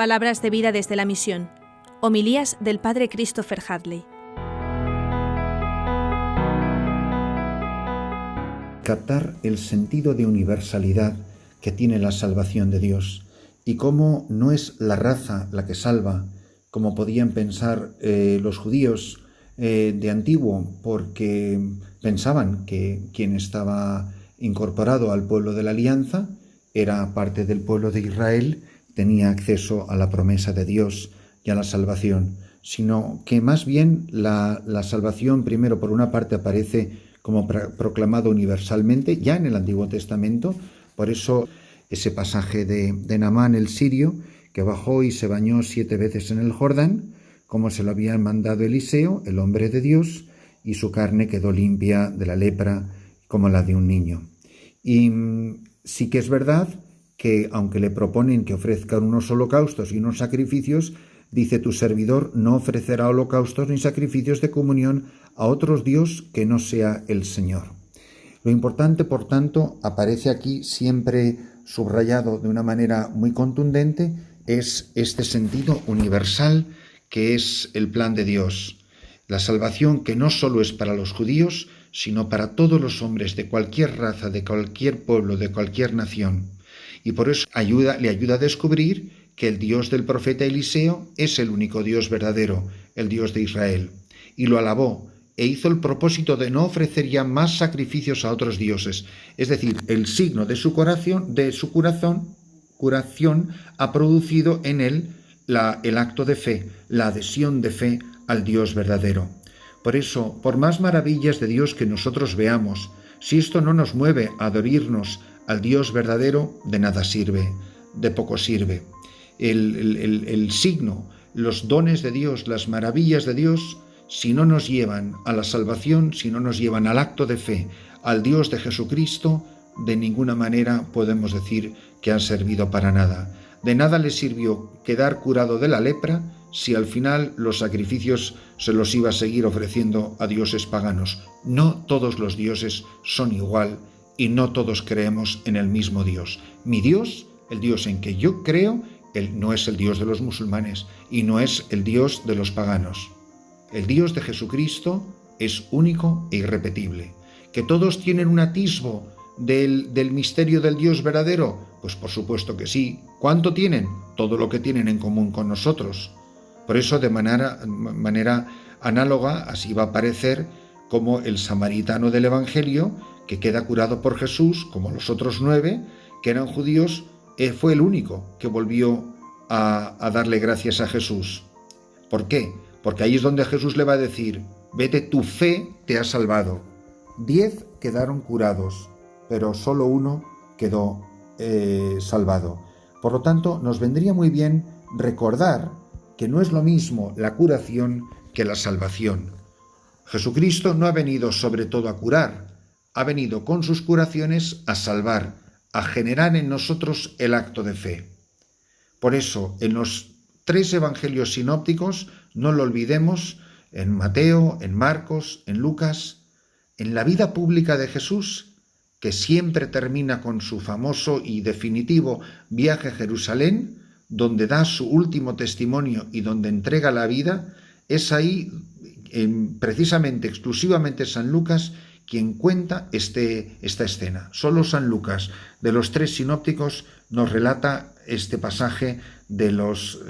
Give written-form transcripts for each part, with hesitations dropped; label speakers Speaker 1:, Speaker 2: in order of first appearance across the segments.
Speaker 1: Palabras de vida desde la misión. Homilías del Padre Christopher Hadley.
Speaker 2: Captar el sentido de universalidad que tiene la salvación de Dios y cómo no es la raza la que salva, como podían pensar los judíos de antiguo, porque pensaban que quien estaba incorporado al pueblo de la alianza era parte del pueblo de Israel, tenía acceso a la promesa de Dios y a la salvación, sino que más bien la salvación primero por una parte aparece como proclamado universalmente ya en el Antiguo Testamento. Por eso ese pasaje de Naamán el sirio, que bajó y se bañó 7 veces en el Jordán, como se lo había mandado Eliseo, el hombre de Dios, y su carne quedó limpia de la lepra como la de un niño. Y sí que es verdad que aunque le proponen que ofrezcan unos holocaustos y unos sacrificios, dice: tu servidor no ofrecerá holocaustos ni sacrificios de comunión a otros dios que no sea el Señor. Lo importante, por tanto, aparece aquí siempre subrayado de una manera muy contundente, es este sentido universal que es el plan de Dios. La salvación que no solo es para los judíos, sino para todos los hombres de cualquier raza, de cualquier pueblo, de cualquier nación. Y por eso le ayuda a descubrir que el Dios del profeta Eliseo es el único Dios verdadero, el Dios de Israel. Y lo alabó e hizo el propósito de no ofrecer ya más sacrificios a otros dioses. Es decir, el signo de su curación ha producido en él el acto de fe, la adhesión de fe al Dios verdadero. Por eso, por más maravillas de Dios que nosotros veamos, si esto no nos mueve a adherirnos al Dios verdadero, de nada sirve, de poco sirve. El signo, los dones de Dios, las maravillas de Dios, si no nos llevan a la salvación, si no nos llevan al acto de fe, al Dios de Jesucristo, de ninguna manera podemos decir que han servido para nada. De nada le sirvió quedar curado de la lepra si al final los sacrificios se los iba a seguir ofreciendo a dioses paganos. No todos los dioses son igual y no todos creemos en el mismo Dios. Mi Dios, el Dios en que yo creo, no es el Dios de los musulmanes y no es el Dios de los paganos. El Dios de Jesucristo es único e irrepetible. ¿Que todos tienen un atisbo del misterio del Dios verdadero? Pues por supuesto que sí. ¿Cuánto tienen? Todo lo que tienen en común con nosotros. Por eso, de manera análoga, así va a aparecer como el samaritano del Evangelio, que queda curado por Jesús, como los otros 9, que eran judíos, fue el único que volvió a darle gracias a Jesús. ¿Por qué? Porque ahí es donde Jesús le va a decir: vete, tu fe te ha salvado. 10 quedaron curados, pero solo 1 quedó salvado. Por lo tanto, nos vendría muy bien recordar que no es lo mismo la curación que la salvación. Jesucristo no ha venido sobre todo a curar, ha venido con sus curaciones a salvar, a generar en nosotros el acto de fe. Por eso, en los 3 evangelios sinópticos, no lo olvidemos, en Mateo, en Marcos, en Lucas, en la vida pública de Jesús, que siempre termina con su famoso y definitivo viaje a Jerusalén, donde da su último testimonio y donde entrega la vida, es ahí, precisamente, exclusivamente San Lucas, quien cuenta esta escena. Solo San Lucas, de los 3 sinópticos, nos relata este pasaje de los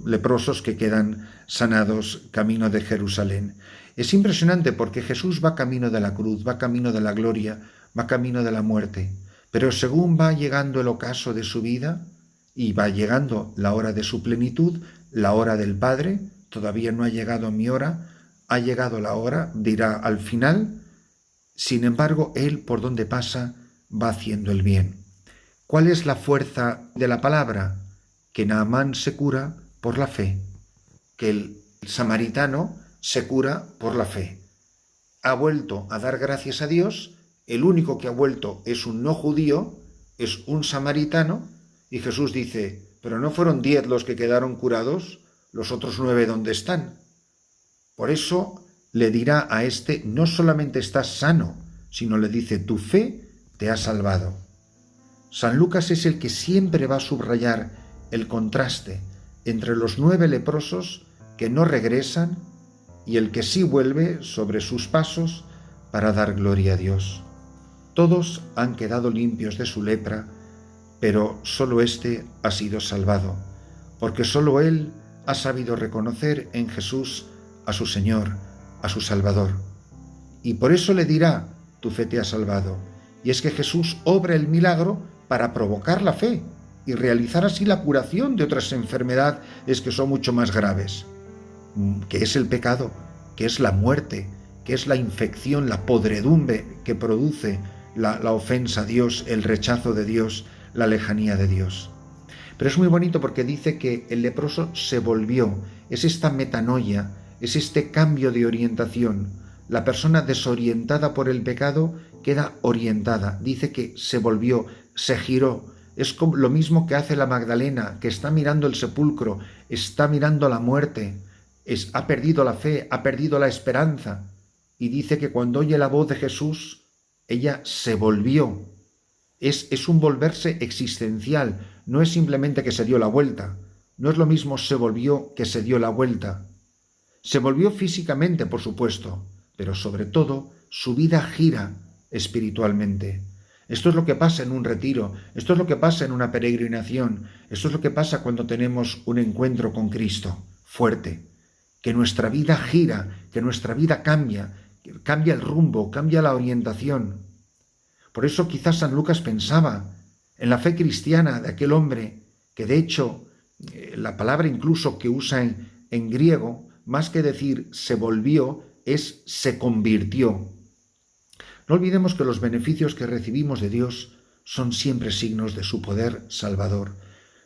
Speaker 2: leprosos que quedan sanados camino de Jerusalén. Es impresionante porque Jesús va camino de la cruz, va camino de la gloria, va camino de la muerte, pero según va llegando el ocaso de su vida y va llegando la hora de su plenitud, la hora del Padre, todavía no ha llegado mi hora, ha llegado la hora, dirá al final. Sin embargo, Él, por donde pasa, va haciendo el bien. ¿Cuál es la fuerza de la palabra? Que Naamán se cura por la fe, que el samaritano se cura por la fe. Ha vuelto a dar gracias a Dios, el único que ha vuelto es un no judío, es un samaritano, y Jesús dice: ¿pero no fueron 10 los que quedaron curados? ¿Los otros 9 dónde están? Por eso le dirá a este: no solamente estás sano, sino le dice: tu fe te ha salvado. San Lucas es el que siempre va a subrayar el contraste entre los 9 leprosos que no regresan y el que sí vuelve sobre sus pasos para dar gloria a Dios. Todos han quedado limpios de su lepra, pero solo éste ha sido salvado, porque solo él ha sabido reconocer en Jesús a su Señor, a su Salvador. Y por eso le dirá: tu fe te ha salvado. Y es que Jesús obra el milagro para provocar la fe y realizar así la curación de otras enfermedades que son mucho más graves, que es el pecado, que es la muerte, que es la infección, la podredumbre que produce la ofensa a Dios, el rechazo de Dios, la lejanía de Dios. Pero es muy bonito porque dice que el leproso se volvió. Es esta metanoia, es este cambio de orientación. La persona desorientada por el pecado queda orientada. Dice que se volvió, se giró. Es como lo mismo que hace la Magdalena, que está mirando el sepulcro, está mirando la muerte, ha perdido la fe, ha perdido la esperanza. Y dice que cuando oye la voz de Jesús, ella se volvió. Es un volverse existencial, no es simplemente que se dio la vuelta. No es lo mismo se volvió que se dio la vuelta. Se volvió físicamente, por supuesto, pero sobre todo su vida gira espiritualmente. Esto es lo que pasa en un retiro, esto es lo que pasa en una peregrinación, esto es lo que pasa cuando tenemos un encuentro con Cristo fuerte, que nuestra vida gira, que nuestra vida cambia el rumbo, cambia la orientación. Por eso quizás San Lucas pensaba en la fe cristiana de aquel hombre, que de hecho la palabra incluso que usa en griego, más que decir se volvió, es se convirtió. No olvidemos que los beneficios que recibimos de Dios son siempre signos de su poder salvador,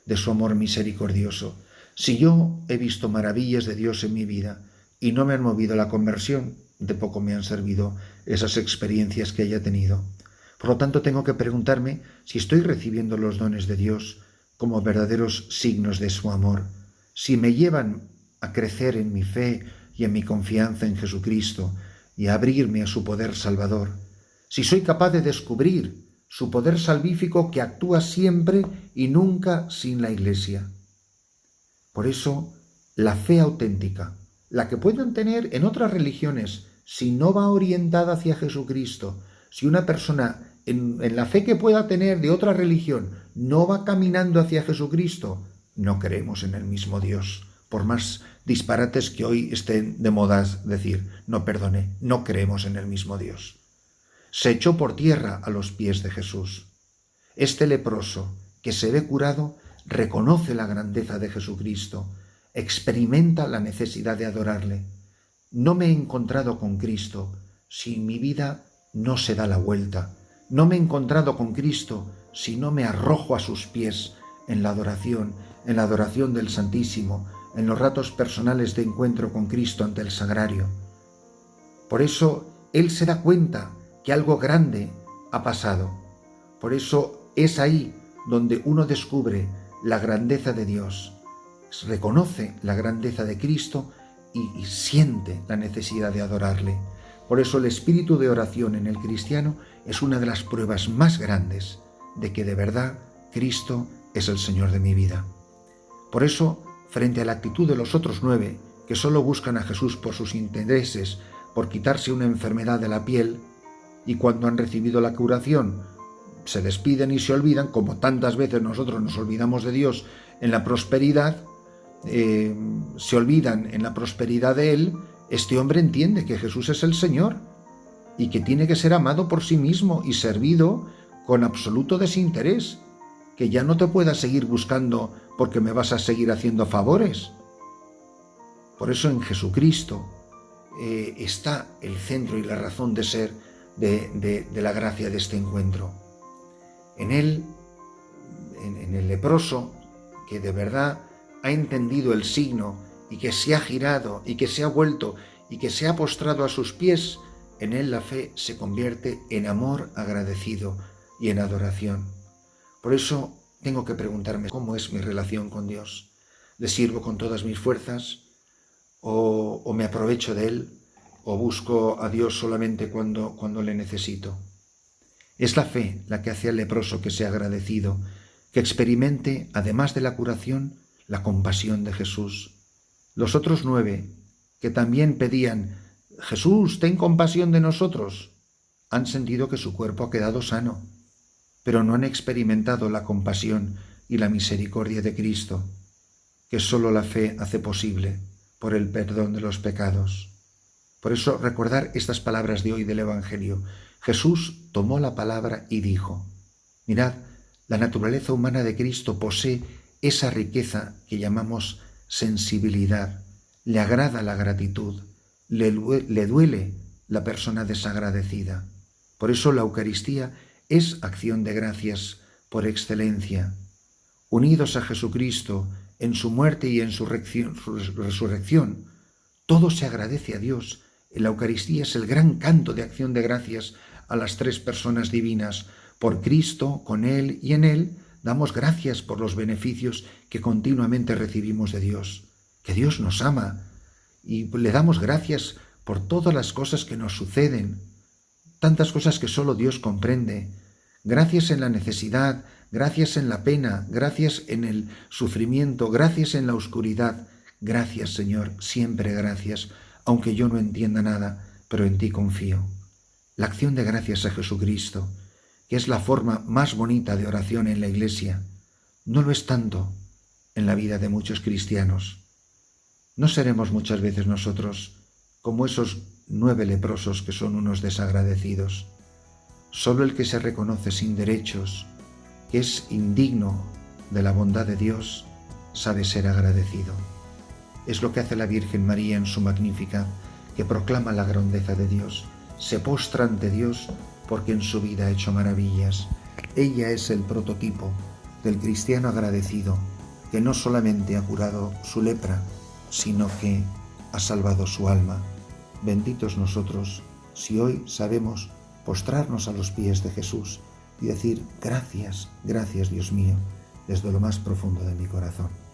Speaker 2: de su amor misericordioso. Si yo he visto maravillas de Dios en mi vida y no me han movido la conversión, de poco me han servido esas experiencias que haya tenido. Por lo tanto, tengo que preguntarme si estoy recibiendo los dones de Dios como verdaderos signos de su amor, si me llevan a crecer en mi fe y en mi confianza en Jesucristo y a abrirme a su poder salvador, si soy capaz de descubrir su poder salvífico que actúa siempre y nunca sin la Iglesia. Por eso, la fe auténtica, la que puedan tener en otras religiones, si no va orientada hacia Jesucristo, si una persona en la fe que pueda tener de otra religión no va caminando hacia Jesucristo, no creemos en el mismo Dios. Por más disparates que hoy estén de moda decir, no creemos en el mismo Dios. Se echó por tierra a los pies de Jesús. Este leproso que se ve curado reconoce la grandeza de Jesucristo, experimenta la necesidad de adorarle. No me he encontrado con Cristo si mi vida no se da la vuelta. No me he encontrado con Cristo si no me arrojo a sus pies en la adoración del Santísimo, en los ratos personales de encuentro con Cristo ante el sagrario. Por eso Él se da cuenta que algo grande ha pasado. Por eso es ahí donde uno descubre la grandeza de Dios, reconoce la grandeza de Cristo y siente la necesidad de adorarle. Por eso el espíritu de oración en el cristiano es una de las pruebas más grandes de que de verdad Cristo es el Señor de mi vida. Por eso, frente a la actitud de los otros 9, que solo buscan a Jesús por sus intereses, por quitarse una enfermedad de la piel, y cuando han recibido la curación se despiden y se olvidan, como tantas veces nosotros nos olvidamos de Dios en la prosperidad, se olvidan en la prosperidad de Él. Este hombre entiende que Jesús es el Señor y que tiene que ser amado por sí mismo y servido con absoluto desinterés, que ya no te puedas seguir buscando porque me vas a seguir haciendo favores. Por eso en Jesucristo está el centro y la razón de ser de la gracia de este encuentro. En él, en el leproso, que de verdad ha entendido el signo y que se ha girado y que se ha vuelto y que se ha postrado a sus pies, en él la fe se convierte en amor agradecido y en adoración. Por eso tengo que preguntarme cómo es mi relación con Dios. ¿Le sirvo con todas mis fuerzas? ¿O me aprovecho de Él? ¿O busco a Dios solamente cuando le necesito? Es la fe la que hace al leproso que sea agradecido, que experimente, además de la curación, la compasión de Jesús. Los otros 9, que también pedían, Jesús, ten compasión de nosotros, han sentido que su cuerpo ha quedado sano, pero no han experimentado la compasión y la misericordia de Cristo, que sólo la fe hace posible por el perdón de los pecados. Por eso recordar estas palabras de hoy del Evangelio. Jesús tomó la palabra y dijo, mirad, la naturaleza humana de Cristo posee esa riqueza que llamamos sensibilidad, le agrada la gratitud, le duele la persona desagradecida. Por eso la Eucaristía es acción de gracias por excelencia. Unidos a Jesucristo en su muerte y en su resurrección, todo se agradece a Dios. La Eucaristía es el gran canto de acción de gracias a las tres personas divinas. Por Cristo, con Él y en Él, damos gracias por los beneficios que continuamente recibimos de Dios, que Dios nos ama, y le damos gracias por todas las cosas que nos suceden, tantas cosas que solo Dios comprende. Gracias en la necesidad, gracias en la pena, gracias en el sufrimiento, gracias en la oscuridad. Gracias, Señor, siempre gracias, aunque yo no entienda nada, pero en ti confío. La acción de gracias a Jesucristo, que es la forma más bonita de oración en la Iglesia, no lo es tanto en la vida de muchos cristianos. No seremos muchas veces nosotros como esos 9 leprosos que son unos desagradecidos. Solo el que se reconoce sin derechos, que es indigno de la bondad de Dios, sabe ser agradecido. Es lo que hace la Virgen María en su Magnífica, que proclama la grandeza de Dios. Se postra ante Dios porque en su vida ha hecho maravillas. Ella es el prototipo del cristiano agradecido, que no solamente ha curado su lepra, sino que ha salvado su alma. Benditos nosotros si hoy sabemos postrarnos a los pies de Jesús y decir gracias, gracias Dios mío, desde lo más profundo de mi corazón.